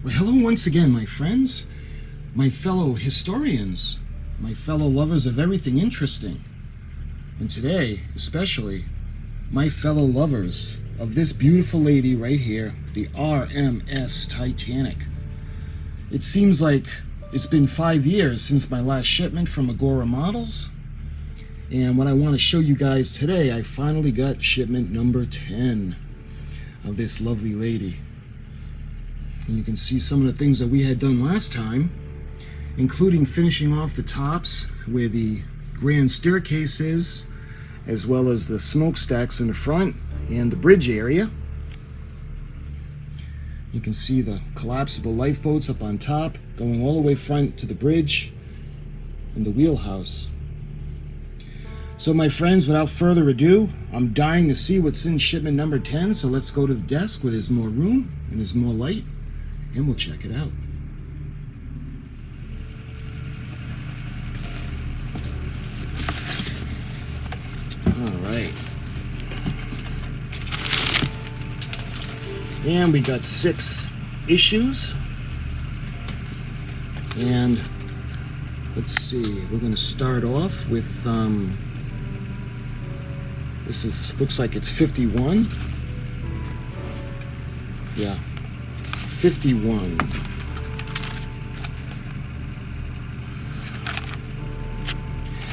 Well, hello once again, my friends, my fellow historians, my fellow lovers of everything interesting, and today, especially, my fellow lovers of this beautiful lady right here, the R.M.S. Titanic. It seems like it's been 5 years since my last shipment from AGORA Models, and what I want to show you guys today, I finally got shipment number 10 of this lovely lady. And you can see some of the things that we had done last time, including finishing off the tops where the grand staircase is, as well as the smokestacks in the front and the bridge area. You can see the collapsible lifeboats up on top, going all the way front to the bridge and the wheelhouse. So my friends, without further ado, I'm dying to see what's in shipment number 10, so let's go to the desk where there's more room and there's more light, and we'll check it out. All right. And we got 6 issues. And let's see, we're going to start off with looks like it's 51. Yeah. 51.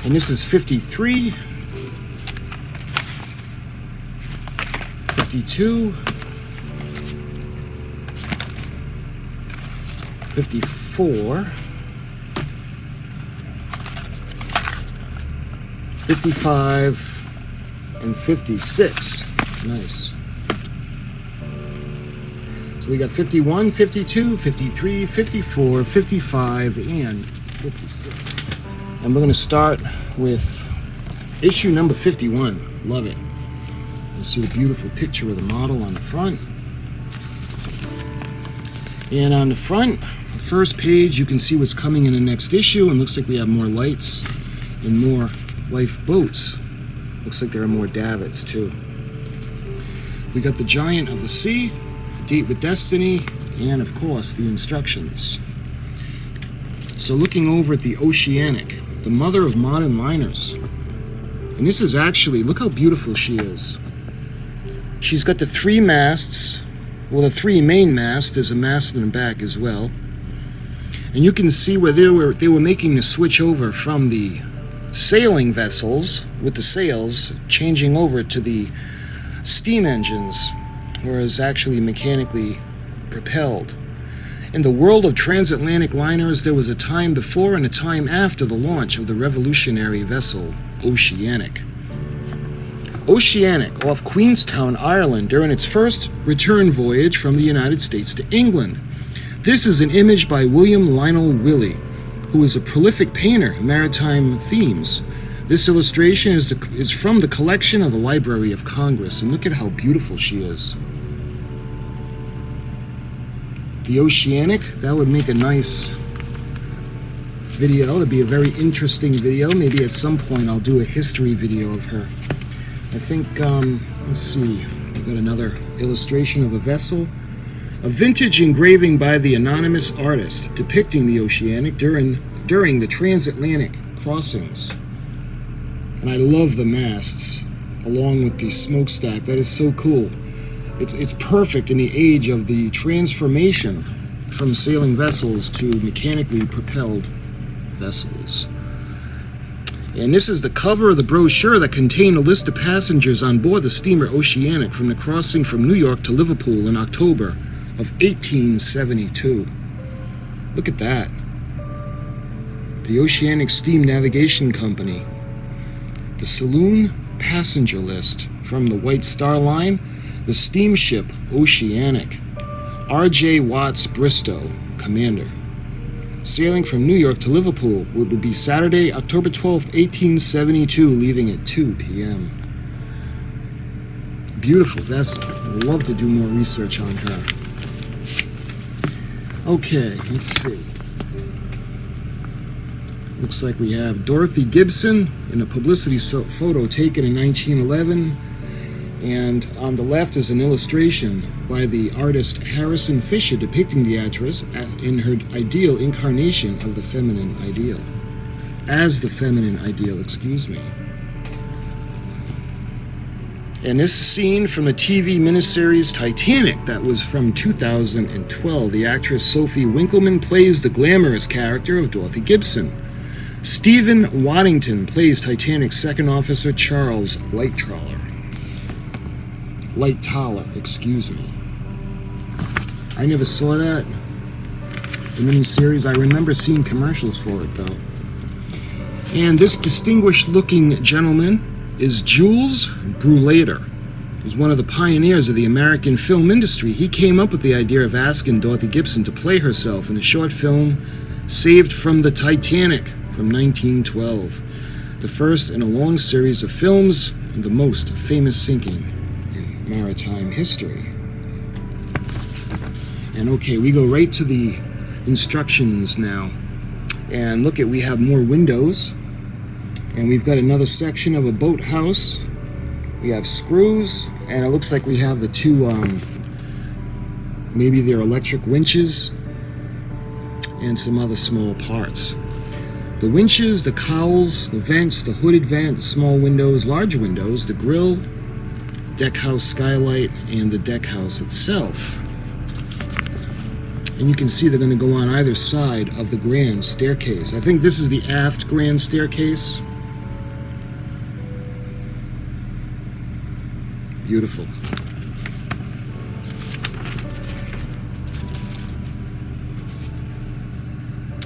And this is 53, 52, 54, 55, and 56. Nice. So we got 51, 52, 53, 54, 55, and 56. And we're going to start with issue number 51. Love it. You see the beautiful picture of the model on the front. And on the front, the first page, you can see what's coming in the next issue. And looks like we have more lights and more lifeboats. Looks like there are more davits too. We got the Giant of the Sea, Date with Destiny, and of course the instructions. So looking over at the Oceanic, the mother of modern liners. And this is actually, look how beautiful she is. She's got the 3 masts, well the 3 main masts, there's a mast in the back as well. And you can see where they were making the switch over from the sailing vessels with the sails, changing over to the steam engines, whereas actually mechanically propelled. In the world of transatlantic liners, there was a time before and a time after the launch of the revolutionary vessel Oceanic. Oceanic off Queenstown, Ireland, during its first return voyage from the United States to England. This is an image by William Lionel Willey, who is a prolific painter of maritime themes. This illustration is from the collection of the Library of Congress, and look at how beautiful she is. The Oceanic, that would make a nice video. It'd be a very interesting video. Maybe at some point I'll do a history video of her. I think, let's see, we got another illustration of a vessel. A vintage engraving by the anonymous artist depicting the Oceanic during the transatlantic crossings. And I love the masts along with the smokestack. That is so cool. It's perfect in the age of the transformation from sailing vessels to mechanically propelled vessels. And this is the cover of the brochure that contained a list of passengers on board the steamer Oceanic from the crossing from New York to Liverpool in October of 1872. Look at that. The Oceanic Steam Navigation Company. The saloon passenger list from the White Star Line. The steamship Oceanic, R.J. Watts Bristow, commander. Sailing from New York to Liverpool would be Saturday, October 12th, 1872, leaving at 2 p.m. Beautiful vessel. I'd love to do more research on her. Okay, let's see. Looks like we have Dorothy Gibson in a publicity photo taken in 1911. And on the left is an illustration by the artist Harrison Fisher depicting the actress in her ideal incarnation of the feminine ideal. As the feminine ideal, excuse me. And this scene from the TV miniseries Titanic, that was from 2012. The actress Sophie Winkleman plays the glamorous character of Dorothy Gibson. Stephen Waddington plays Titanic's second officer Charles Lightoller, excuse me. I never saw that, the miniseries. I remember seeing commercials for it, though. And this distinguished-looking gentleman is Jules Brulater. He's one of the pioneers of the American film industry. He came up with the idea of asking Dorothy Gibson to play herself in a short film, Saved from the Titanic, from 1912. The first in a long series of films, and the most famous sinking in maritime history. And okay, we go right to the instructions now. And look, we have more windows. And we've got another section of a boathouse. We have screws, and it looks like we have the two, maybe they're electric winches, and some other small parts. The winches, the cowls, the vents, the hooded vent, the small windows, large windows, the grill, deckhouse skylight, and the deckhouse itself. And you can see they're going to go on either side of the grand staircase. I think this is the aft grand staircase. Beautiful.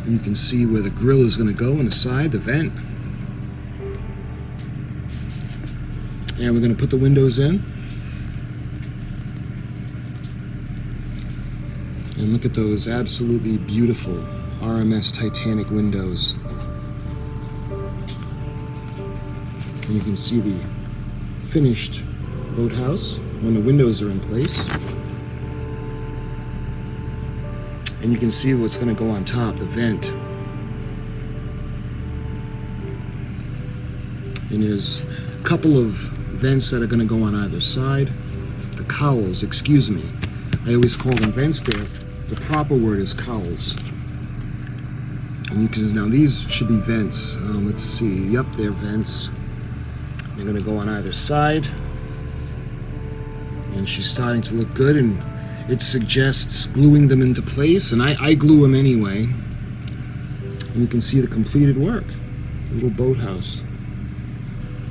And you can see where the grill is going to go on the side, the vent. And we're going to put the windows in. And look at those absolutely beautiful R.M.S. Titanic windows. And you can see the finished boathouse when the windows are in place. And you can see what's going to go on top, the vent. And there's a couple of vents that are going to go on either side. The cowls, excuse me. I always call them vents there. The proper word is cowls. And you can, now these should be vents. Let's see, yep, they're vents. They're going to go on either side. And she's starting to look good, and it suggests gluing them into place, and I glue them anyway. And you can see the completed work. The little boathouse.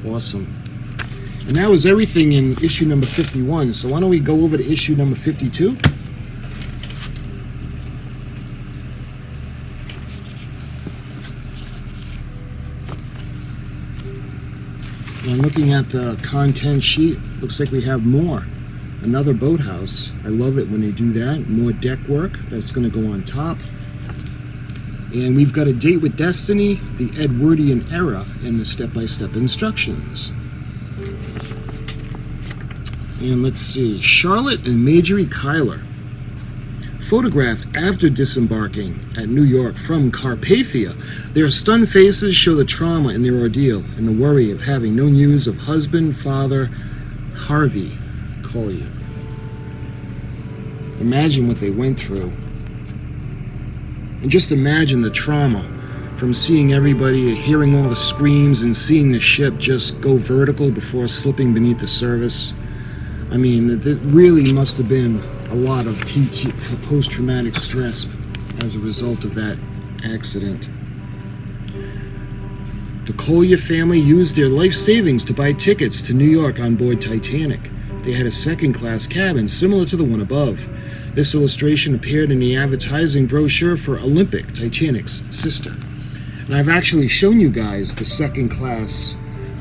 Awesome. And that was everything in issue number 51, so why don't we go over to issue number 52? And looking at the content sheet, looks like we have more. Another boathouse. I love it when they do that. More deck work that's going to go on top. And we've got a date with Destiny, the Edwardian era, and the step-by-step instructions. And let's see, Charlotte and Marjorie Cuyler, photographed after disembarking at New York from Carpathia. Their stunned faces show the trauma in their ordeal and the worry of having no news of husband, father, Harvey Collier. Imagine what they went through. And just imagine the trauma from seeing everybody, hearing all the screams, and seeing the ship just go vertical before slipping beneath the surface. I mean, it really must have been a lot of post-traumatic stress as a result of that accident. The Collier family used their life savings to buy tickets to New York on board Titanic. They had a second-class cabin similar to the one above. This illustration appeared in the advertising brochure for Olympic, Titanic's sister. And I've actually shown you guys the second-class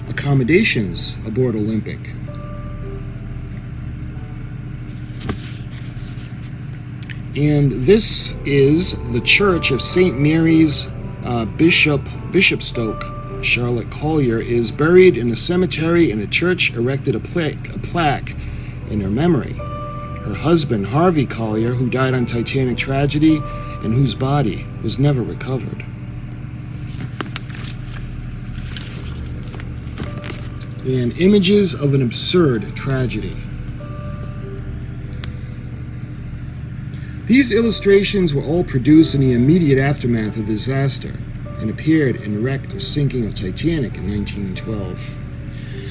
accommodations aboard Olympic. And this is the Church of St. Mary's, Bishopstoke. Charlotte Collier is buried in a cemetery, and a church erected a plaque in her memory. Her husband, Harvey Collier, who died on Titanic tragedy and whose body was never recovered. and images of an absurd tragedy. These illustrations were all produced in the immediate aftermath of the disaster and appeared in the wreck of sinking of Titanic in 1912.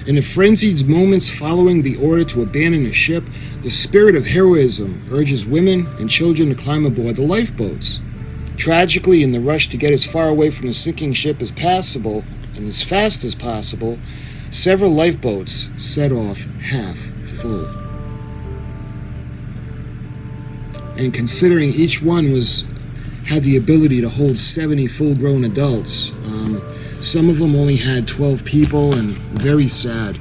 In the frenzied moments following the order to abandon the ship, the spirit of heroism urges women and children to climb aboard the lifeboats. Tragically, in the rush to get as far away from the sinking ship as possible and as fast as possible, several lifeboats set off half full. And considering each one had the ability to hold 70 full-grown adults, some of them only had 12 people, and very sad.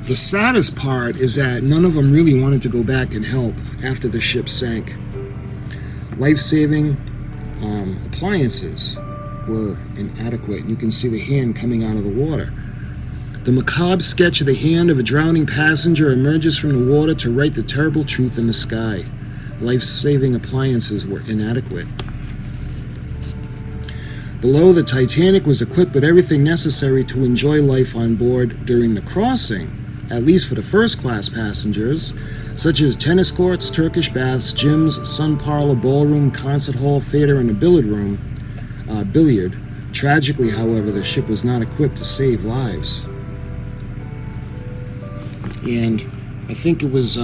The saddest part is that none of them really wanted to go back and help after the ship sank. Life-saving appliances were inadequate. You can see the hand coming out of the water. The macabre sketch of the hand of a drowning passenger emerges from the water to write the terrible truth in the sky. Life-saving appliances were inadequate. Below, the Titanic was equipped with everything necessary to enjoy life on board during the crossing, at least for the first-class passengers, such as tennis courts, Turkish baths, gyms, sun parlor, ballroom, concert hall, theater, and a billiard. Tragically, however, the ship was not equipped to save lives. And I think it was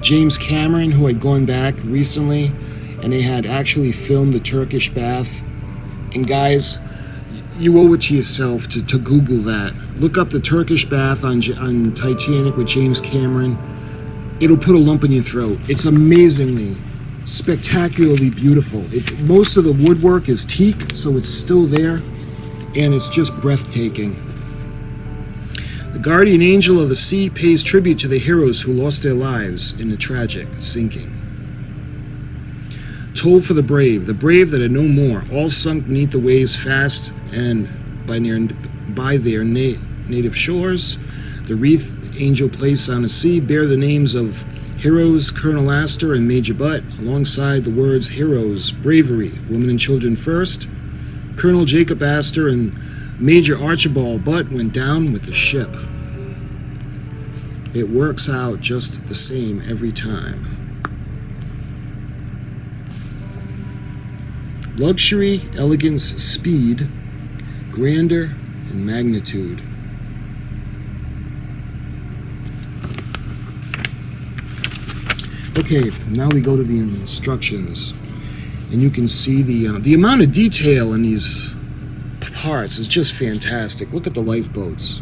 James Cameron who had gone back recently, and they had actually filmed the Turkish bath. And guys, you owe it to yourself to Google that. Look up the Turkish bath on Titanic with James Cameron. It'll put a lump in your throat. It's amazingly, spectacularly beautiful. Most of the woodwork is teak, so it's still there, and it's just breathtaking. The guardian angel of the sea pays tribute to the heroes who lost their lives in the tragic sinking. Toll for the brave that are no more, all sunk beneath the waves fast and by their native shores. The wreath the angel placed on the sea bear the names of heroes Colonel Astor and Major Butt, alongside the words heroes, bravery, women and children first. Colonel Jacob Astor and Major Archibald Butt went down with the ship. It works out just the same every time. Luxury, elegance, speed, grandeur, and magnitude. Okay, now we go to the instructions, and you can see the amount of detail in these parts is just fantastic. Look at the lifeboats,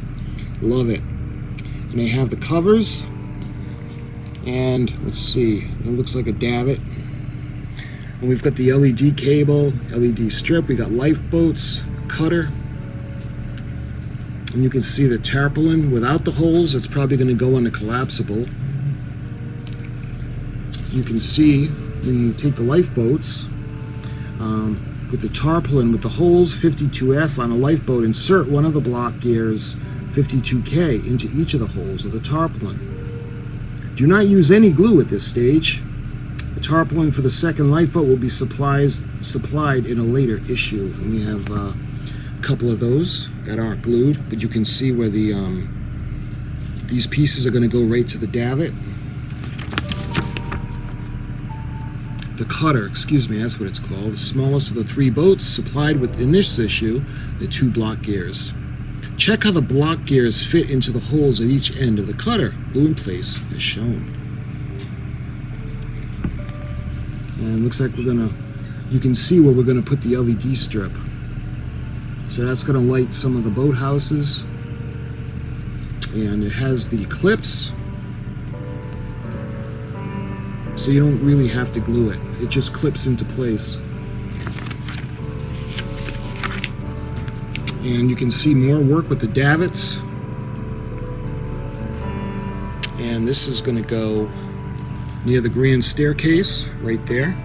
love it. And they have the covers, and let's see, it looks like a davit. And we've got the LED cable, LED strip, we got lifeboats, cutter, and you can see the tarpaulin without the holes. It's probably going to go on the collapsible. You can see when you take the lifeboats with the tarpaulin with the holes, 52F on a lifeboat, insert one of the block gears 52K into each of the holes of the tarpaulin. Do not use any glue at this stage. The tarpaulin for the second lifeboat will be supplied in a later issue, and we have a couple of those that aren't glued, but you can see where these pieces are going to go right to the davit. The cutter, excuse me, that's what it's called, the smallest of the three boats, supplied with, in this issue, the 2 block gears. Check how the block gears fit into the holes at each end of the cutter, glue in place as shown. And it looks like you can see where we're gonna put the LED strip. So that's gonna light some of the boathouses. And it has the clips, so you don't really have to glue it. It just clips into place. And you can see more work with the davits. And this is gonna go near the grand staircase, right there.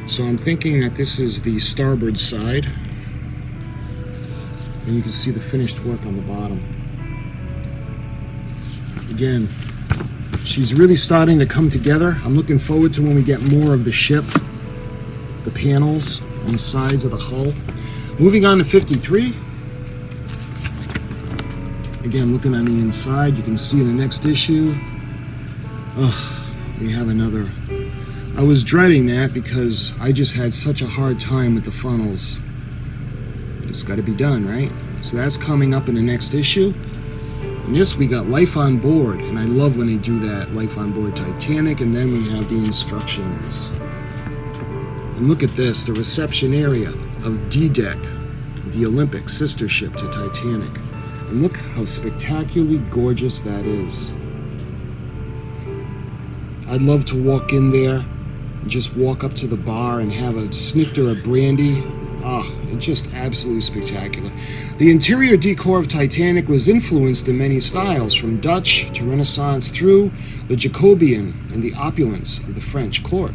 So I'm thinking that this is the starboard side. And you can see the finished work on the bottom. Again, she's really starting to come together. I'm looking forward to when we get more of the ship, the panels on the sides of the hull. Moving on to 53. Again, looking on the inside, you can see in the next issue, we have another. I was dreading that because I just had such a hard time with the funnels. It's got to be done, right? So that's coming up in the next issue. And this, we got Life on Board, and I love when they do that, Life on Board Titanic, and then we have the instructions. And look at this, the reception area of D-Deck, the Olympic sister ship to Titanic. And look how spectacularly gorgeous that is. I'd love to walk in there and just walk up to the bar and have a snifter of brandy. It's just absolutely spectacular. The interior decor of Titanic was influenced in many styles, from Dutch to Renaissance through the Jacobean and the opulence of the French court.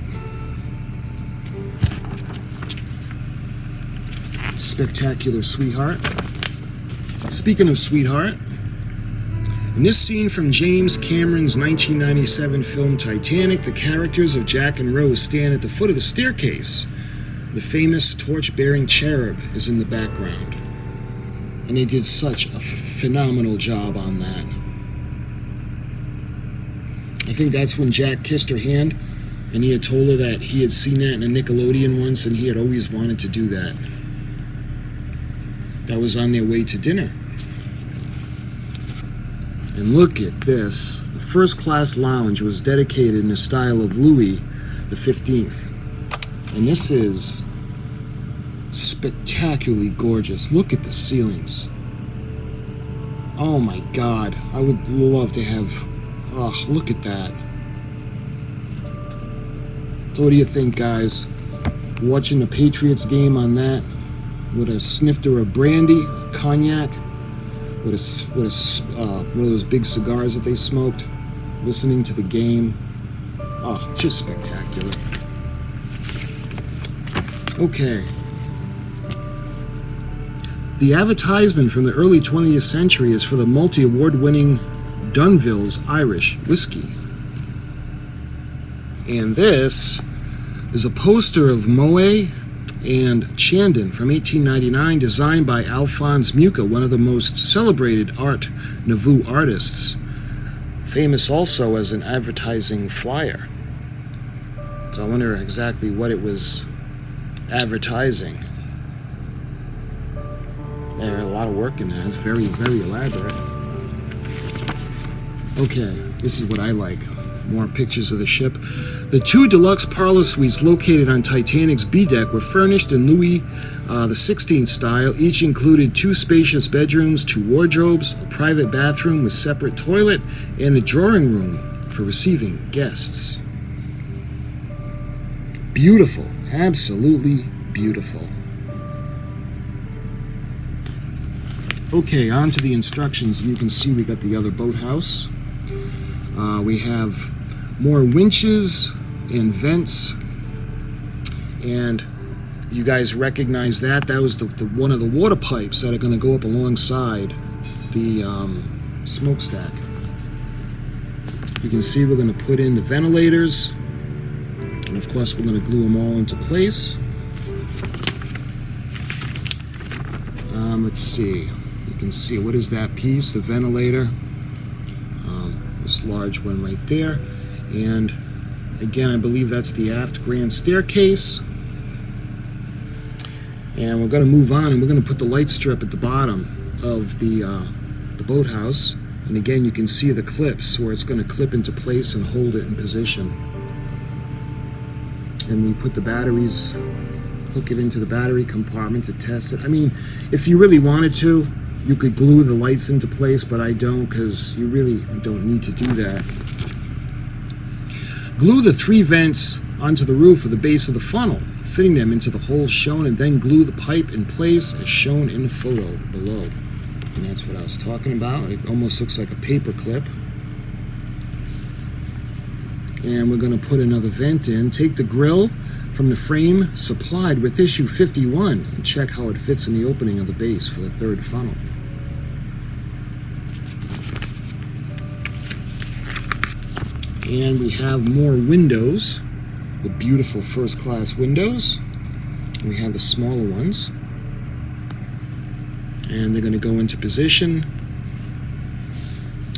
Spectacular sweetheart. Speaking of sweetheart, in this scene from James Cameron's 1997 film Titanic, the characters of Jack and Rose stand at the foot of the staircase. The famous torch-bearing cherub is in the background. And they did such a phenomenal job on that. I think that's when Jack kissed her hand, and he had told her that he had seen that in a Nickelodeon once, and he had always wanted to do that. That was on their way to dinner. And look at this. The first-class lounge was dedicated in the style of Louis XV. And this is spectacularly gorgeous. Look at the ceilings. Oh my God. I would love to have... look at that. So what do you think, guys? Watching the Patriots game on that with a snifter of brandy, cognac, with one of those big cigars that they smoked, listening to the game. Just spectacular. Okay. The advertisement from the early 20th century is for the multi-award-winning Dunville's Irish whiskey. And this is a poster of Moe and Chandon from 1899, designed by Alphonse Mucha, one of the most celebrated Art Nouveau artists, famous also as an advertising flyer. So I wonder exactly what it was advertising. There's a lot of work in that. It's very, very elaborate. Okay, this is what I like. More pictures of the ship. The 2 deluxe parlor suites located on Titanic's B-deck were furnished in Louis XVI style. Each included 2 spacious bedrooms, 2 wardrobes, a private bathroom with separate toilet, and a drawing room for receiving guests. Beautiful. Absolutely beautiful. Okay, on to the instructions. You can see we got the other boathouse. We have more winches and vents, and you guys recognize that. That was the one of the water pipes that are going to go up alongside the smokestack. You can see we're going to put in the ventilators, and of course we're going to glue them all into place. Let's see. You can see, what is that piece? The ventilator. This large one right there. And again, I believe that's the aft grand staircase. And we're going to move on, and we're going to put the light strip at the bottom of the boathouse. And again, you can see the clips where it's going to clip into place and hold it in position. And we put the batteries, hook it into the battery compartment to test it. I mean, if you really wanted to, you could glue the lights into place, but I don't, because you really don't need to do that. Glue the 3 vents onto the roof of the base of the funnel, fitting them into the holes shown, and then glue the pipe in place as shown in the photo below. And that's what I was talking about. It almost looks like a paper clip. And we're going to put another vent in. Take the grill from the frame supplied with issue 51 and check how it fits in the opening of the base for the 3rd funnel. And we have more windows, the beautiful first-class windows. We have the smaller ones. And they're going to go into position.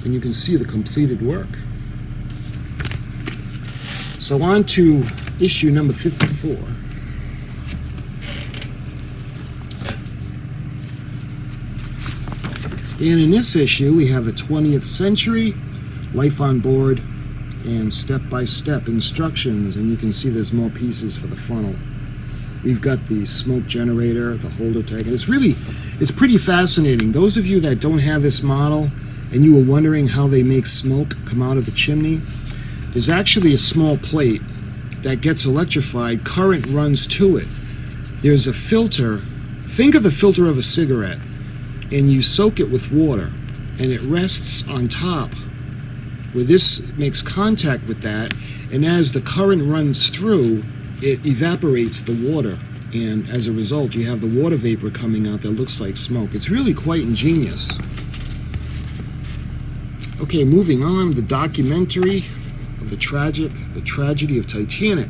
and you can see the completed work. So on to issue number 54. And in this issue, we have the 20th century, life on board, and step-by-step instructions. And you can see there's more pieces for the funnel. We've got the smoke generator, the holder tank. And it's pretty fascinating. Those of you that don't have this model and you were wondering how they make smoke come out of the chimney, there's actually a small plate that gets electrified. Current runs to it. There's a filter. Think of the filter of a cigarette, and you soak it with water, and it rests on top where this makes contact with that, and as the current runs through, it evaporates the water, and as a result you have the water vapor coming out that looks like smoke. It's really quite ingenious. Okay, moving on, the documentary of the tragedy of Titanic.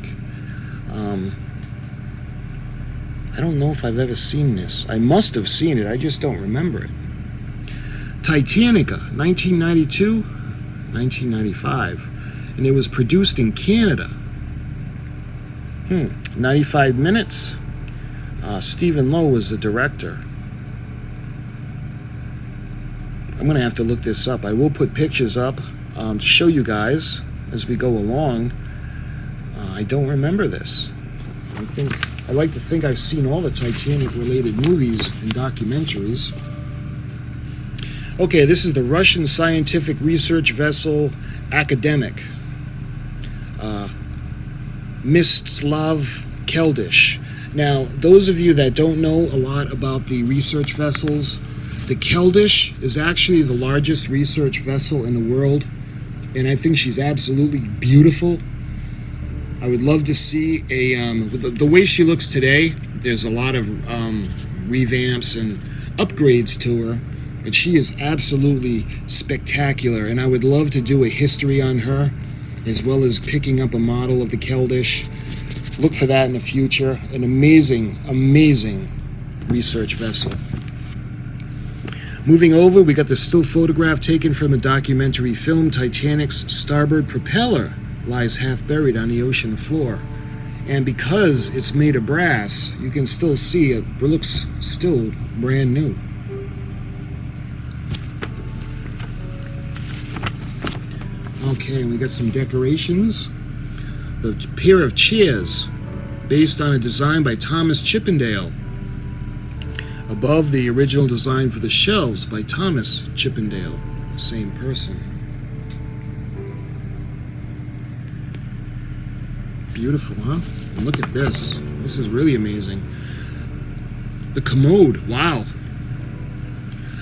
I don't know if I've ever seen this. I must have seen it, I just don't remember it. Titanica, 1992, 1995, and it was produced in Canada. 95 minutes. Stephen Lowe was the director. I'm gonna have to look this up. I will put pictures up to show you guys as we go along. I don't remember this. I like to think I've seen all the Titanic related movies and documentaries. Okay, this is the Russian scientific research vessel Academic. Mstislav Keldysh. Now, those of you that don't know a lot about the research vessels, the Keldysh is actually the largest research vessel in the world, and I think she's absolutely beautiful. I would love to see the way she looks today. There's a lot of revamps and upgrades to her, but she is absolutely spectacular, and I would love to do a history on her, as well as picking up a model of the Keldysh. Look for that in the future. An amazing, amazing research vessel. Moving over, we got the still photograph taken from the documentary film. Titanic's starboard propeller lies half buried on the ocean floor. And because it's made of brass, you can still see it looks still brand new. Okay, we got some decorations. The pair of chairs, based on a design by Thomas Chippendale. Above, the original design for the shelves by Thomas Chippendale, the same person. Beautiful, huh? And look at this. This is really amazing. The commode, wow.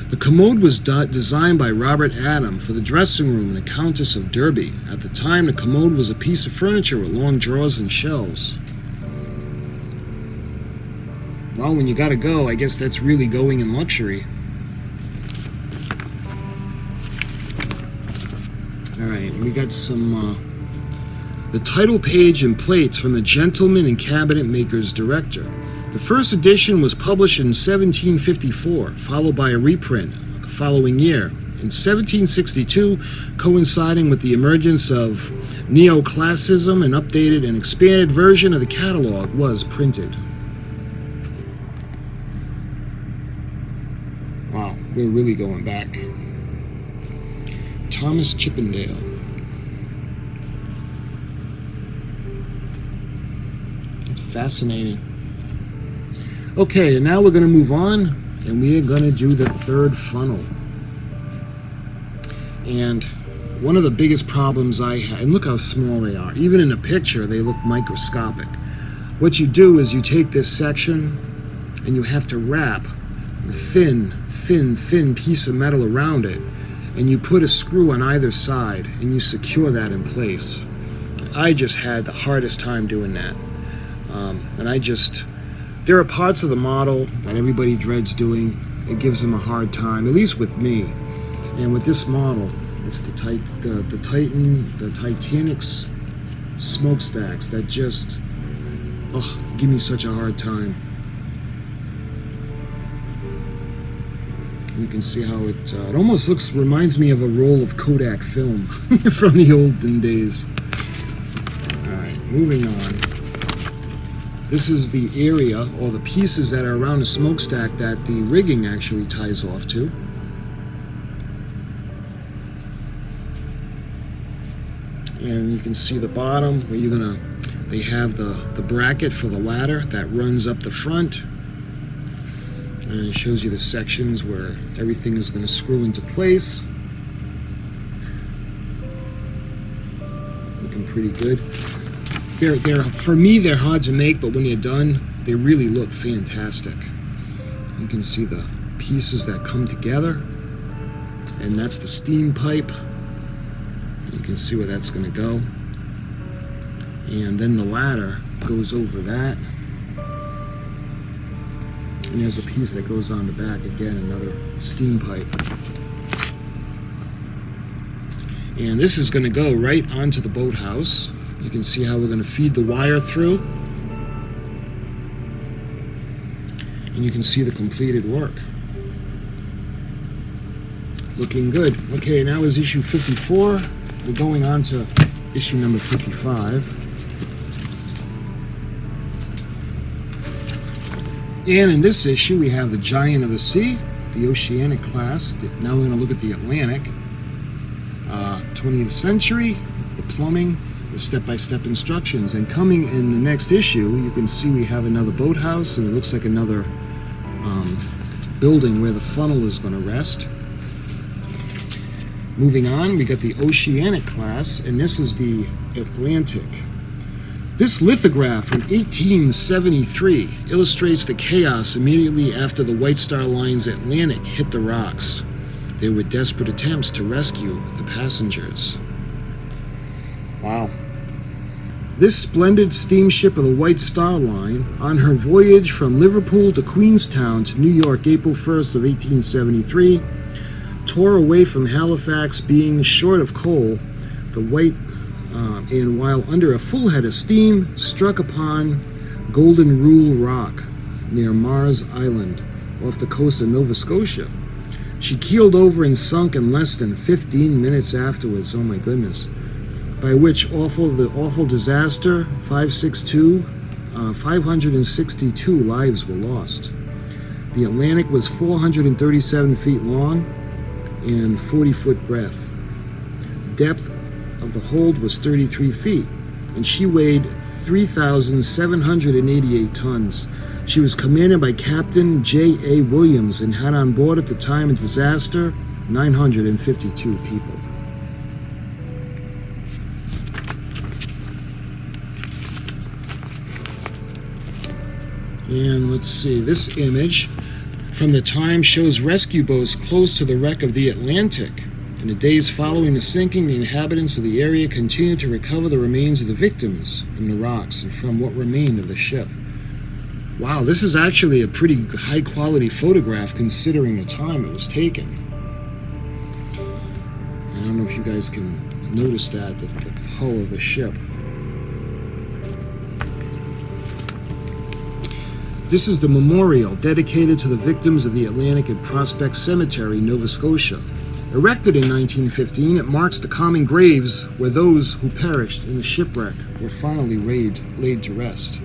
The commode was designed by Robert Adam for the dressing room in the Countess of Derby. At the time, the commode was a piece of furniture with long drawers and shelves. Well, when you gotta go, I guess that's really going in luxury. Alright, we got some, the title page and plates from the Gentleman and Cabinet Maker's Director. The first edition was published in 1754, followed by a reprint the following year. In 1762, coinciding with the emergence of neoclassicism, an updated and expanded version of the catalog was printed. Wow, we're really going back. Thomas Chippendale. It's fascinating. Okay, and now we're going to move on, and we are going to do the third funnel. And one of the biggest problems I had, and look how small they are. Even in a picture, they look microscopic. What you do is you take this section, and you have to wrap the thin piece of metal around it, and you put a screw on either side, and you secure that in place. I just had the hardest time doing that. There are parts of the model that everybody dreads doing. It gives them a hard time, at least with me. And with this model, it's the Titanic's smokestacks that just, give me such a hard time. You can see how it almost reminds me of a roll of Kodak film from the olden days. All right, moving on. This is the area, or the pieces that are around the smokestack that the rigging actually ties off to. And you can see the bottom where they have the bracket for the ladder that runs up the front. And it shows you the sections where everything is going to screw into place. Looking pretty good. For me, they're hard to make, but when you're done, they really look fantastic. You can see the pieces that come together, and that's the steam pipe. You can see where that's going to go. And then the ladder goes over that. And there's a piece that goes on the back, again, another steam pipe. And this is going to go right onto the boathouse. You can see how we're going to feed the wire through. And you can see the completed work. Looking good. Okay, now is issue 54. We're going on to issue number 55. And in this issue, we have the Giant of the Sea, the Oceanic class. Now we're going to look at the Atlantic. 20th century, the plumbing, the step-by-step instructions. And coming in the next issue, you can see we have another boathouse, and it looks like another building where the funnel is going to rest. Moving on, we got the Oceanic class, and this is the Atlantic. This lithograph from 1873 illustrates the chaos immediately after the White Star Line's Atlantic hit the rocks. There were desperate attempts to rescue the passengers. Wow. This splendid steamship of the White Star Line, on her voyage from Liverpool to Queenstown to New York, April 1st of 1873, tore away from Halifax, being short of coal. The White and while under a full head of steam, struck upon Golden Rule Rock near Mars Island off the coast of Nova Scotia. She keeled over and sunk in less than 15 minutes afterwards. Oh my goodness. By which the awful disaster, 562 lives were lost. The Atlantic was 437 feet long and 40-foot breadth. Depth of the hold was 33 feet, and she weighed 3,788 tons. She was commanded by Captain J.A. Williams and had on board at the time of disaster 952 people. And let's see, this image from the time shows rescue boats close to the wreck of the Atlantic. In the days following the sinking, the inhabitants of the area continued to recover the remains of the victims from the rocks and from what remained of the ship. Wow, this is actually a pretty high-quality photograph considering the time it was taken. I don't know if you guys can notice that, the hull of the ship. This is the memorial dedicated to the victims of the Atlantic at Prospect Cemetery, Nova Scotia. Erected in 1915, it marks the common graves where those who perished in the shipwreck were finally laid to rest.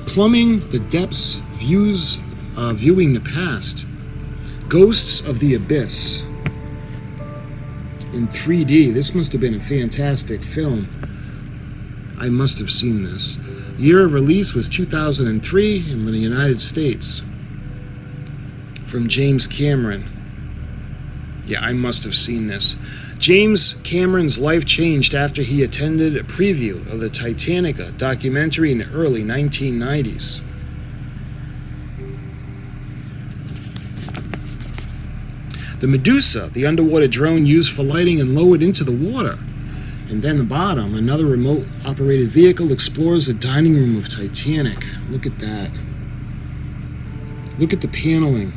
Plumbing the depths, viewing the past. Ghosts of the Abyss. In 3D, this must have been a fantastic film. I must have seen this. Year of release was 2003 in the United States. From James Cameron. Yeah, I must have seen this. James Cameron's life changed after he attended a preview of the Titanic documentary in the early 1990s. The Medusa, the underwater drone used for lighting and lowered into the water. And then the bottom, another remote-operated vehicle explores the dining room of Titanic. Look at that. Look at the paneling.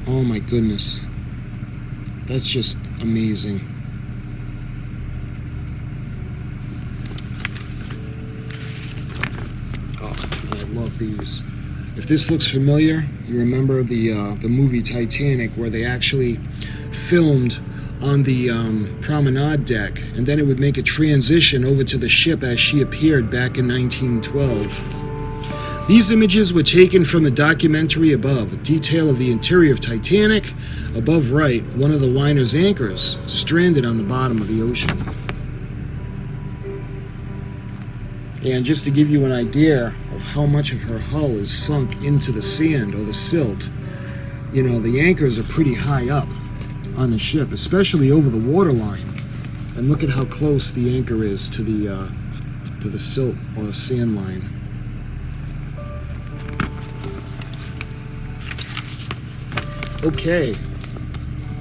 Oh my goodness. That's just amazing. these. If this looks familiar, you remember the movie Titanic, where they actually filmed on the promenade deck, and then it would make a transition over to the ship as she appeared back in 1912. These images were taken from the documentary above, a detail of the interior of Titanic. Above right, one of the liner's anchors stranded on the bottom of the ocean. And just to give you an idea of how much of her hull is sunk into the sand or the silt, you know, the anchors are pretty high up on the ship, especially over the waterline. And look at how close the anchor is to the silt or the sand line. Okay,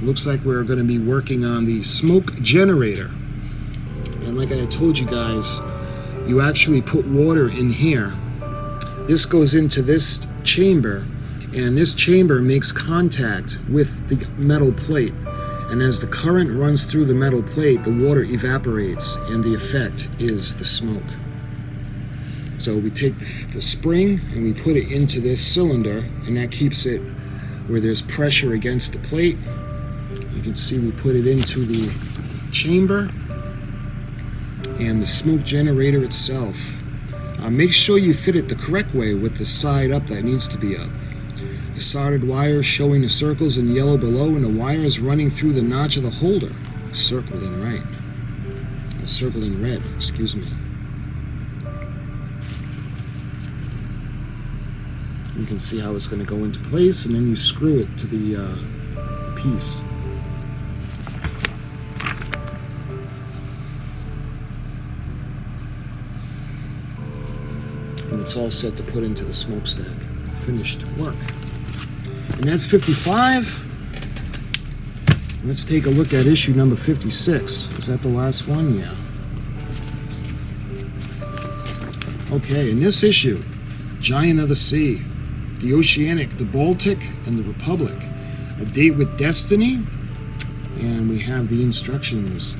looks like we're going to be working on the smoke generator. And like I had told you guys, you actually put water in here. This goes into this chamber, and this chamber makes contact with the metal plate. And as the current runs through the metal plate, the water evaporates, and the effect is the smoke. So we take the spring and we put it into this cylinder, and that keeps it where there's pressure against the plate. You can see we put it into the chamber and the smoke generator itself. Make sure you fit it the correct way with the side up that needs to be up. The soldered wires showing the circles in yellow below, and the wires running through the notch of the holder circled in circled in red, excuse me. You can see how it's going to go into place, and then you screw it to the piece. And it's all set to put into the smokestack. Finished work. And that's 55. Let's take a look at issue number 56. Is that the last one? Yeah. Okay, in this issue, Giant of the Sea, the Oceanic, the Baltic, and the Republic. A Date with Destiny. And we have the instructions.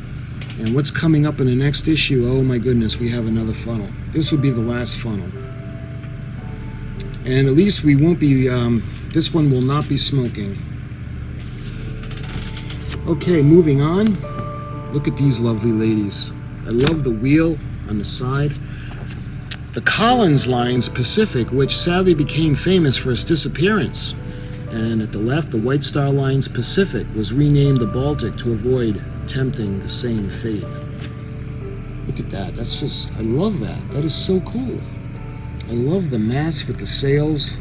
And what's coming up in the next issue? Oh my goodness, we have another funnel. This will be the last funnel. And at least we won't be, this one will not be smoking. Okay, moving on. Look at these lovely ladies. I love the wheel on the side. The Collins Line's Pacific, which sadly became famous for its disappearance. And at the left, the White Star Line's Pacific was renamed the Baltic to avoid tempting the same fate. Look at that. That's just, I love that. That is so cool. I love the mast with the sails,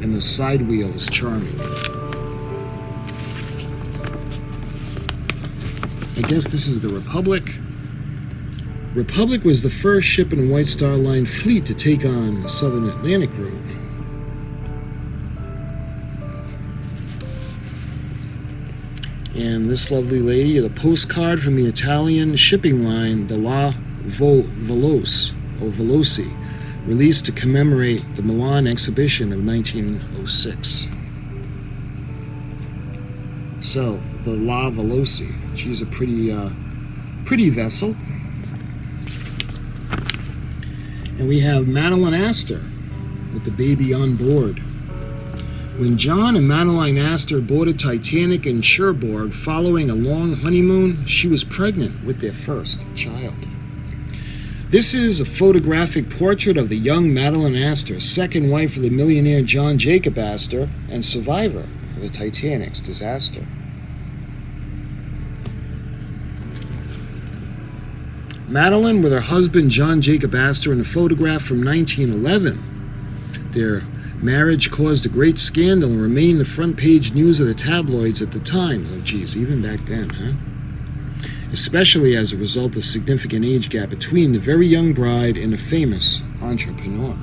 and the side wheel is charming. I guess this is the Republic. Republic was the first ship in the White Star Line fleet to take on the Southern Atlantic route. And this lovely lady, the postcard from the Italian shipping line, the La Veloce, or Veloci, released to commemorate the Milan exhibition of 1906. So, the La Veloci, she's a pretty vessel. And we have Madeline Astor with the baby on board. When John and Madeline Astor boarded Titanic in Cherbourg following a long honeymoon, she was pregnant with their first child. This is a photographic portrait of the young Madeline Astor, second wife of the millionaire John Jacob Astor and survivor of the Titanic's disaster. Madeline with her husband John Jacob Astor in a photograph from 1911. Their marriage caused a great scandal and remained the front page news of the tabloids at the time. Oh geez, even back then, huh? Especially as a result of the significant age gap between the very young bride and a famous entrepreneur.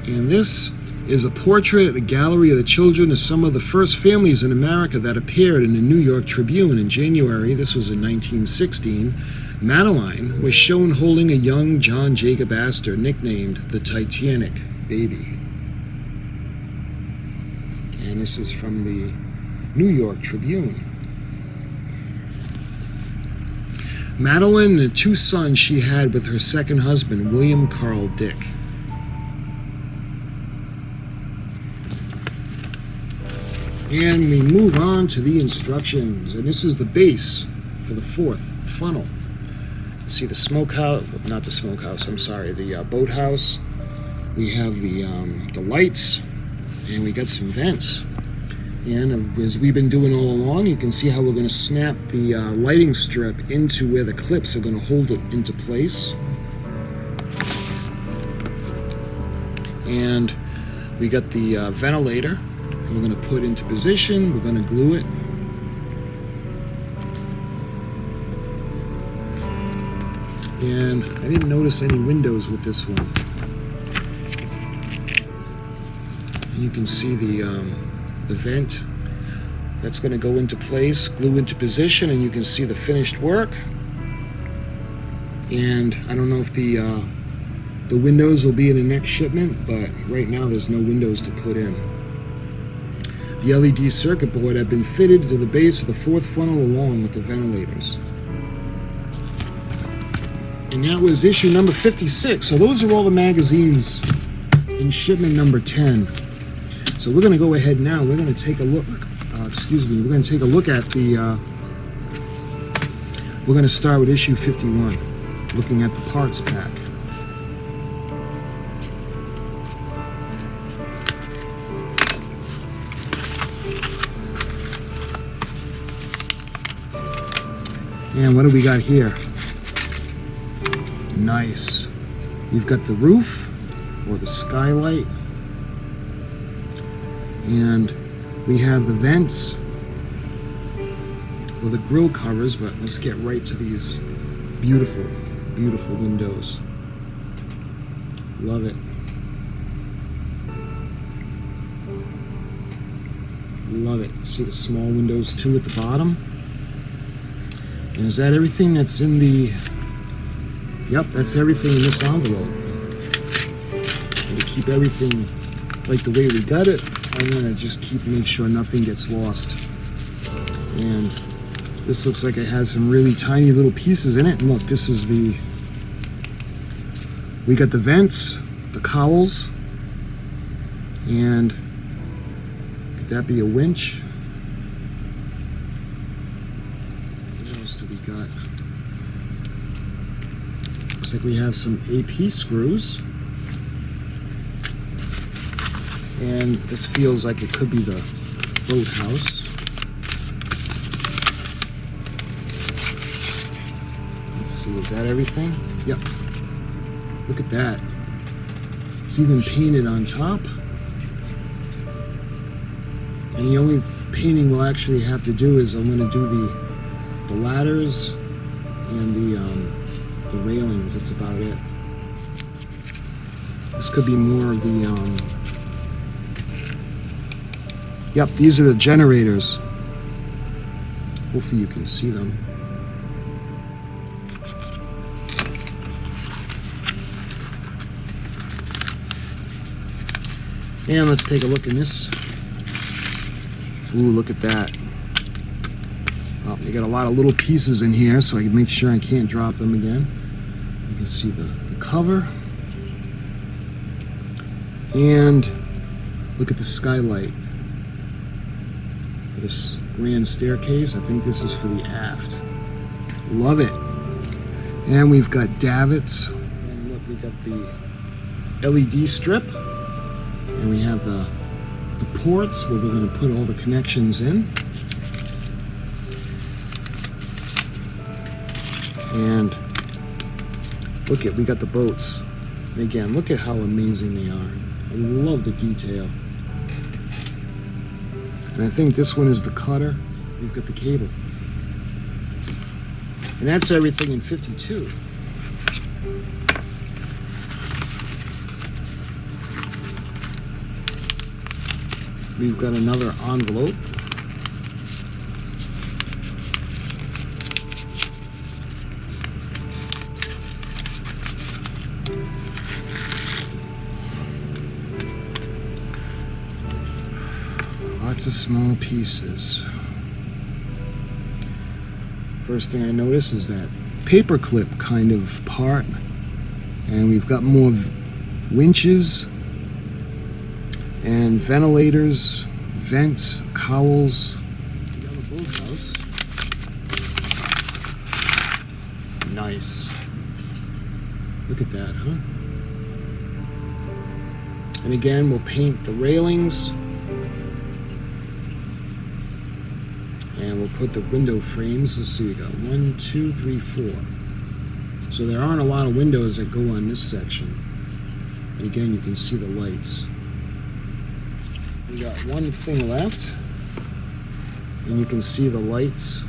And this is a portrait at the Gallery of the Children of some of the first families in America that appeared in the New York Tribune in January. This was in 1916. Madeline was shown holding a young John Jacob Astor, nicknamed the Titanic Baby. And this is from the New York Tribune. Madeline and the 2 sons she had with her second husband, William Carl Dick. And we move on to the instructions, and this is the base for the 4th funnel. You see the smokehouse, not the smokehouse, I'm sorry, the boathouse. We have the lights, and we got some vents. And as we've been doing all along, you can see how we're going to snap the lighting strip into where the clips are going to hold it into place. And we got the ventilator. We're going to put into position, we're going to glue it. And I didn't notice any windows with this one. And you can see the vent. That's going to go into place, glue into position, and you can see the finished work. And I don't know if the windows will be in the next shipment, but right now there's no windows to put in. The LED circuit board had been fitted to the base of the 4th funnel along with the ventilators. And that was issue number 56. So those are all the magazines in shipment number 10. So we're going to go ahead now. We're going to take a look. We're going to take a look at the. We're going to start with issue 51, looking at the parts pack. And what do we got here? Nice. We've got the roof, or the skylight. And we have the vents, or the grill covers, but let's get right to these beautiful, beautiful windows. Love it. Love it. See the small windows too at the bottom? And is that everything that's in the... Yep, that's everything in this envelope. And to keep everything like the way we got it, I'm going to just make sure nothing gets lost. And this looks like it has some really tiny little pieces in it. And look, this is the... We got the vents, the cowls, and could that be a winch? What else do we got? Looks like we have some AP screws. And this feels like it could be the boathouse. Let's see, is that everything? Yep. Look at that. It's even painted on top. And the only painting we'll actually have to do is I'm going to do the ladders and the railings. That's about it. This could be more of the... Yep, these are the generators. Hopefully you can see them. And let's take a look in this. Ooh, look at that. Well, we got a lot of little pieces in here, so I can make sure I can't drop them again. You can see the cover. And look at the skylight. For this grand staircase, I think this is for the aft. Love it. And we've got davits. And look, we got the LED strip. And we have the ports where we're going to put all the connections in. And look at, we got the boats. And again, look at how amazing they are. I love the detail. And I think this one is the cutter. We've got the cable. And that's everything in 52. We've got another envelope. Lots of small pieces. First thing I notice is that paperclip kind of part. And we've got more winches and ventilators, vents, cowls. The other boathouse. Nice. Look at that, huh? And again, we'll paint the railings. And we'll put the window frames. Let's see, we got 1, 2, 3, 4. So there aren't a lot of windows that go on this section. And again, you can see the lights. We got one thing left. And you can see the lights.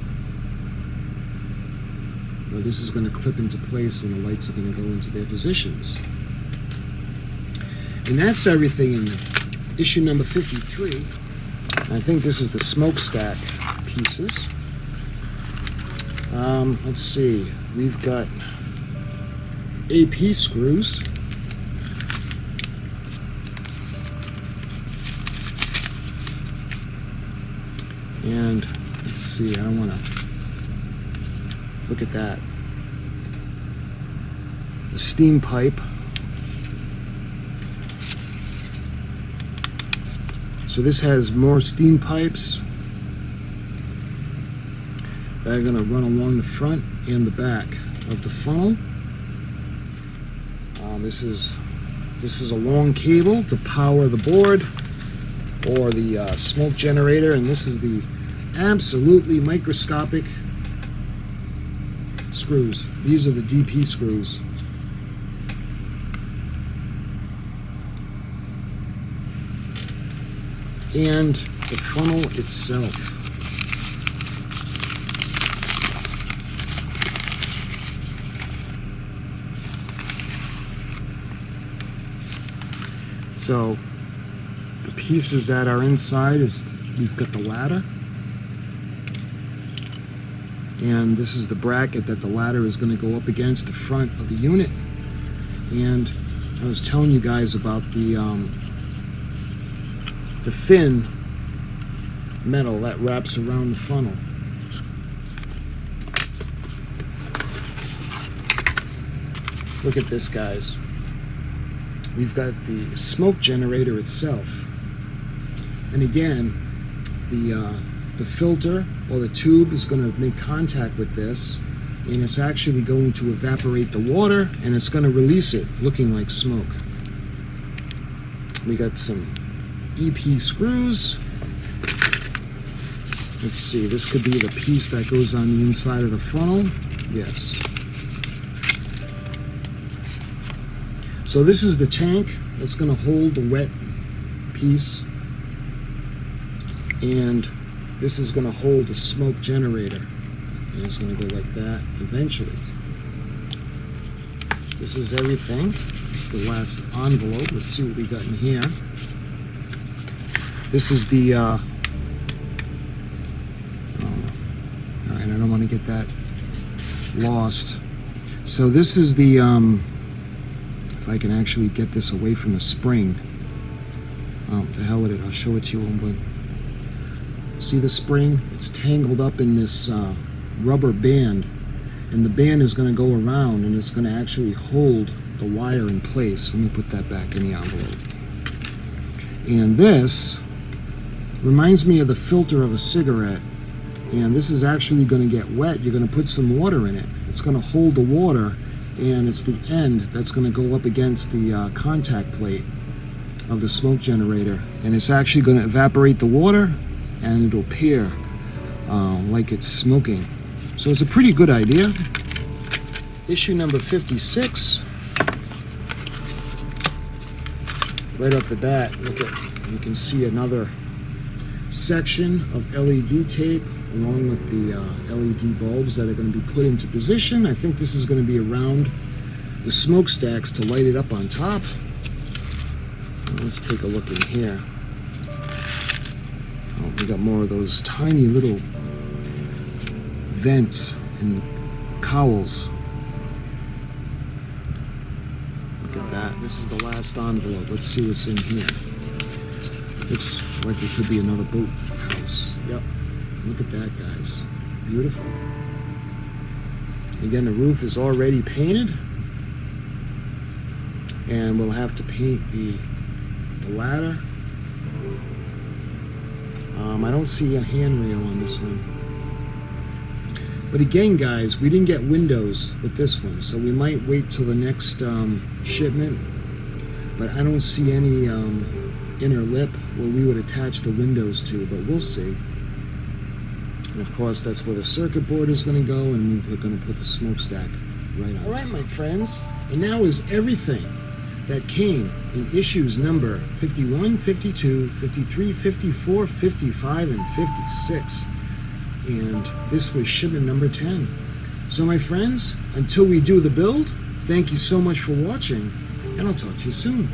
Now this is going to clip into place and the lights are going to go into their positions. And that's everything in issue number 53. I think this is the smokestack pieces. Let's see. We've got AP screws. And let's see, I don't want to look at that. The steam pipe. So this has more steam pipes that are going to run along the front and the back of the funnel. This is a long cable to power the board or the smoke generator, and this is the absolutely microscopic screws. These are the DP screws. And the funnel itself. So the pieces that are inside is we've got the ladder, and this is the bracket that the ladder is going to go up against the front of the unit. And I was telling you guys about the thin metal that wraps around the funnel. Look at this, guys. We've got the smoke generator itself. And again, the filter or the tube is going to make contact with this, and it's actually going to evaporate the water, and it's going to release it looking like smoke. We got some EP screws. Let's see, this could be the piece that goes on the inside of the funnel. Yes. So this is the tank that's going to hold the wet piece, and this is going to hold the smoke generator, and it's going to go like that eventually. This is everything. This is the last envelope. Let's see what we got in here. This is the all right, I don't want to get that lost. So this is the if I can actually get this away from the spring. Oh, the hell with it, I'll show it to you. See the spring? It's tangled up in this rubber band, and the band is going to go around, and it's going to actually hold the wire in place. Let me put that back in the envelope. And this reminds me of the filter of a cigarette, and this is actually going to get wet. You're going to put some water in it. It's going to hold the water, and it's the end that's going to go up against the contact plate of the smoke generator, and it's actually going to evaporate the water, and it'll appear like it's smoking. So it's a pretty good idea. Issue number 56. Right off the bat, look at, you can see another section of LED tape along with the LED bulbs that are going to be put into position. I think this is going to be around the smokestacks to light it up on top. Let's take a look in here. Oh, we got more of those tiny little vents and cowls. Look at that. This is the last envelope. Let's see what's in here. Looks like it could be another boat house. Yep. Look at that, guys. Beautiful. Again, the roof is already painted, and we'll have to paint the ladder. I don't see a handrail on this one. But again, guys, we didn't get windows with this one, so we might wait till the next shipment. But I don't see any inner lip where we would attach the windows to, but we'll see. And of course, that's where the circuit board is going to go, and we're going to put the smokestack right on. All right, my friends, and now is everything that came in issues number 51, 52, 53, 54, 55, and 56. And this was shipment number 10. So my friends, until we do the build, thank you so much for watching, and I'll talk to you soon.